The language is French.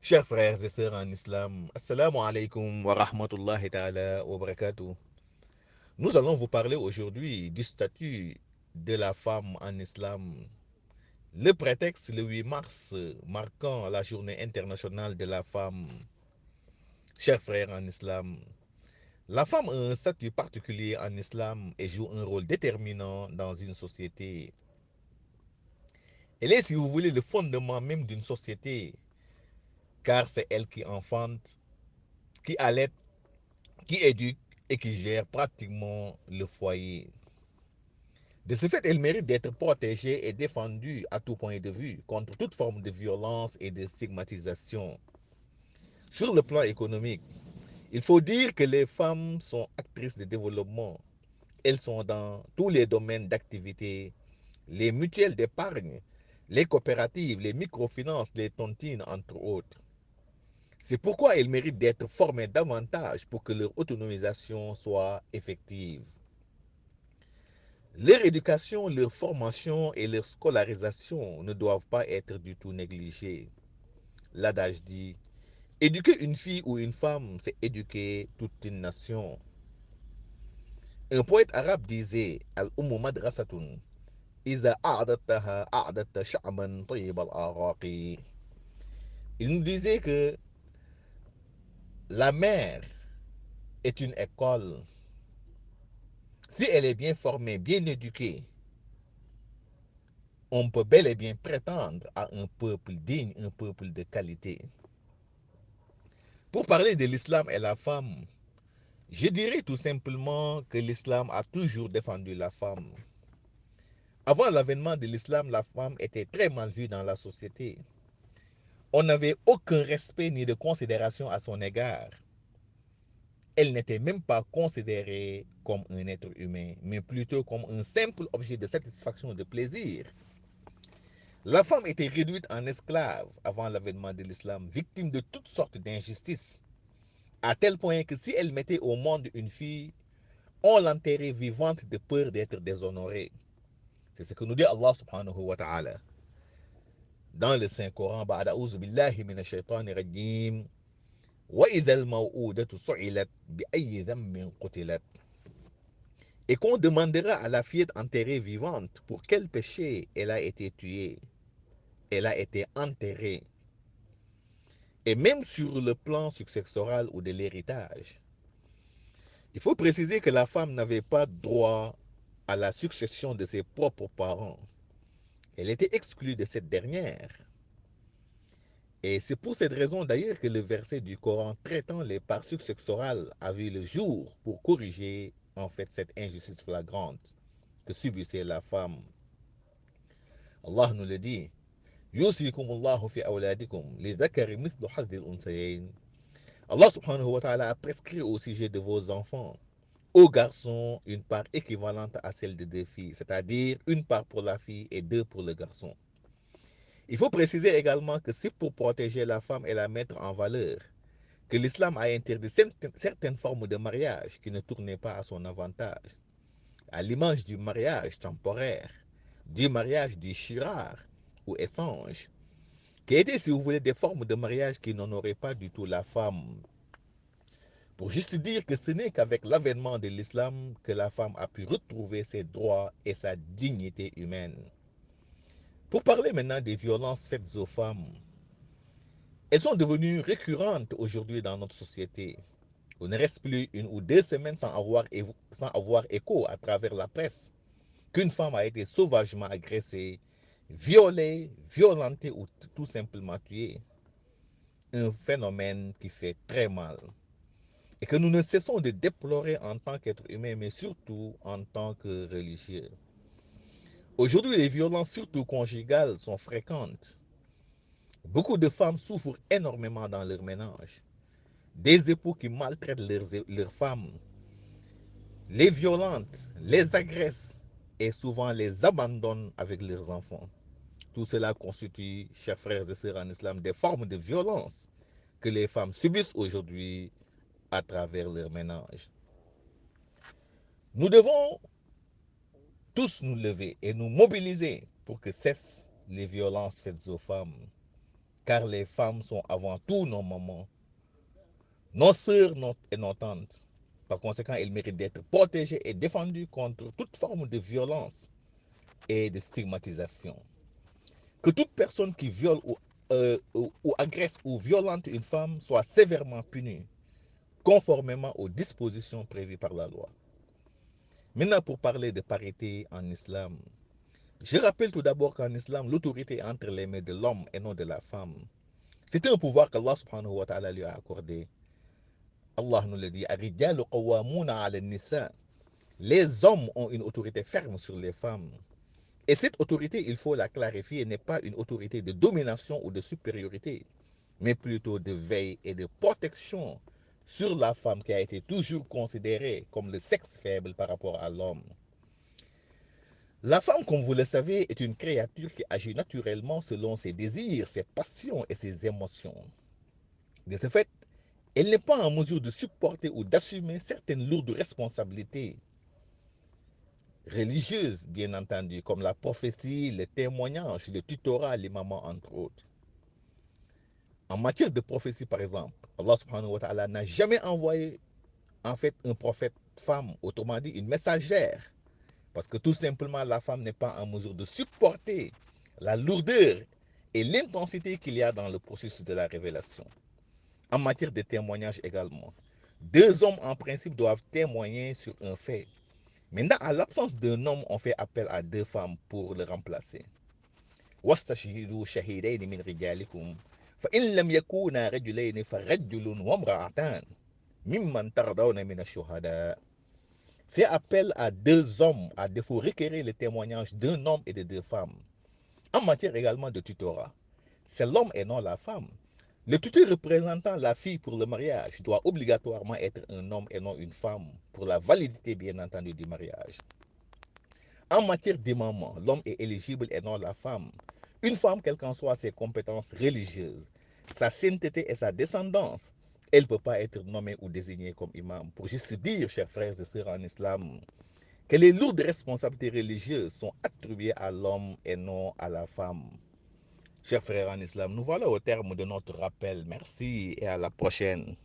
Chers frères et sœurs en islam, assalamu alaikum wa rahmatullahi ta'ala wa barakatuh. Nous allons vous parler aujourd'hui du statut de la femme en islam. Le prétexte, le 8 mars, marquant la journée internationale de la femme. Chers frères en islam, la femme a un statut particulier en islam et joue un rôle déterminant dans une société. Elle est, si vous voulez, le fondement même d'une société, car c'est elle qui enfante, qui allait, qui éduque et qui gère pratiquement le foyer. De ce fait, elle mérite d'être protégée et défendue à tout point de vue contre toute forme de violence et de stigmatisation. Sur le plan économique, il faut dire que les femmes sont actrices de développement. Elles sont dans tous les domaines d'activité, les mutuelles d'épargne, les coopératives, les microfinances, les tontines, entre autres. C'est pourquoi elles méritent d'être formées davantage pour que leur autonomisation soit effective. Leur éducation, leur formation et leur scolarisation ne doivent pas être du tout négligées. L'adage dit, éduquer une fille ou une femme, c'est éduquer toute une nation. Un poète arabe disait, Al-Ummu madrasatun, Iza a'adattaha a'adatta sha'ban tayyib al-araqi. Il nous disait que la mère est une école. Si elle est bien formée, bien éduquée, on peut bel et bien prétendre à un peuple digne, un peuple de qualité. Pour parler de l'islam et la femme, je dirais tout simplement que l'islam a toujours défendu la femme. Avant l'avènement de l'islam, la femme était très mal vue dans la société. On n'avait aucun respect ni de considération à son égard. Elle n'était même pas considérée comme un être humain, mais plutôt comme un simple objet de satisfaction et de plaisir. La femme était réduite en esclave avant l'avènement de l'islam, victime de toutes sortes d'injustices, à tel point que si elle mettait au monde une fille, on l'enterrait vivante de peur d'être déshonorée. C'est ce que nous dit Allah subhanahu wa ta'ala dans le Saint-Coran. Ba'da'ouzu billahi minash shaitani rajim. Wa izal maw'udatu su'ilat bi ayyi dhanbin qutilat. Et qu'on demandera à la fillette enterrée vivante pour quel péché elle a été tuée. Elle a été enterrée. Et même sur le plan successoral ou de l'héritage, il faut préciser que la femme n'avait pas droit à la succession de ses propres parents. Elle était exclue de cette dernière. Et c'est pour cette raison d'ailleurs que le verset du Coran traitant les parts successorales a vu le jour pour corriger en fait cette injustice flagrante que subissait la femme. Allah nous le dit. يوصيكم الله في أولادكم لذكر مثل حظ الأنثيين. Allah subhanahu wa ta'ala a prescrit au sujet de vos enfants, aux garçons, une part équivalente à celle de deux filles, c'est-à-dire une part pour la fille et deux pour le garçon. Il faut préciser également que c'est pour protéger la femme et la mettre en valeur que l'islam a interdit certaines formes de mariage qui ne tournaient pas à son avantage, à l'image du mariage temporaire, du mariage dit shirar ou échange, qui étaient, si vous voulez, des formes de mariage qui n'honoraient pas du tout la femme. Pour juste dire que ce n'est qu'avec l'avènement de l'islam que la femme a pu retrouver ses droits et sa dignité humaine. Pour parler maintenant des violences faites aux femmes, elles sont devenues récurrentes aujourd'hui dans notre société. On ne reste plus une ou deux semaines sans avoir écho à travers la presse qu'une femme a été sauvagement agressée, violée, violentée ou tout simplement tuée. Un phénomène qui fait très mal et que nous ne cessons de déplorer en tant qu'être humain, mais surtout en tant que religieux. Aujourd'hui, les violences, surtout conjugales, sont fréquentes. Beaucoup de femmes souffrent énormément dans leur ménage. Des époux qui maltraitent leurs femmes, les violentent, les agressent et souvent les abandonnent avec leurs enfants. Tout cela constitue, chers frères et sœurs en islam, des formes de violence que les femmes subissent aujourd'hui à travers leur ménage. Nous devons tous nous lever et nous mobiliser pour que cessent les violences faites aux femmes. car les femmes sont avant tout nos mamans, nos sœurs et nos tantes. Par conséquent, elles méritent d'être protégées et défendues contre toute forme de violence et de stigmatisation. Que toute personne qui viole ou agresse ou violente une femme soit sévèrement punie, conformément aux dispositions prévues par la loi. Maintenant, pour parler de parité en islam, je rappelle tout d'abord qu'en islam, l'autorité est entre les mains de l'homme et non de la femme. C'est un pouvoir qu'Allah subhanahu wa ta'ala lui a accordé. Allah nous le dit, les hommes ont une autorité ferme sur les femmes. Et cette autorité, il faut la clarifier, n'est pas une autorité de domination ou de supériorité, mais plutôt de veille et de protection sur la femme qui a été toujours considérée comme le sexe faible par rapport à l'homme. La femme, comme vous le savez, est une créature qui agit naturellement selon ses désirs, ses passions et ses émotions. De ce fait, elle n'est pas en mesure de supporter ou d'assumer certaines lourdes responsabilités religieuses, bien entendu, comme la prophétie, le témoignage, le tutorat, l'imamant, entre autres. En matière de prophétie, par exemple, Allah subhanahu wa ta'ala n'a jamais envoyé en fait un prophète femme, autrement dit une messagère, parce que tout simplement la femme n'est pas en mesure de supporter la lourdeur et l'intensité qu'il y a dans le processus de la révélation. En matière de témoignage également, deux hommes en principe doivent témoigner sur un fait. Maintenant, à l'absence d'un homme, on fait appel à deux femmes pour le remplacer. واستشهدوا شهيدين من رجالكم فإن لم يكونا رجلين فرجل وامرأتان ممن ترضون من الشهداء. Fait appel à deux hommes à défaut requérir le témoignage d'un homme et de deux femmes. En matière également de tutorat, c'est l'homme et non la femme. Le tuteur représentant la fille pour le mariage doit obligatoirement être un homme et non une femme pour la validité bien entendu du mariage. En matière d'imamant, l'homme est éligible et non la femme. Une femme, quelles qu'en soient ses compétences religieuses, sa sainteté et sa descendance, elle ne peut pas être nommée ou désignée comme imam. Pour juste dire, chers frères et sœurs en islam, que les lourdes responsabilités religieuses sont attribuées à l'homme et non à la femme. Chers frères en islam, nous voilà au terme de notre rappel. Merci et à la prochaine.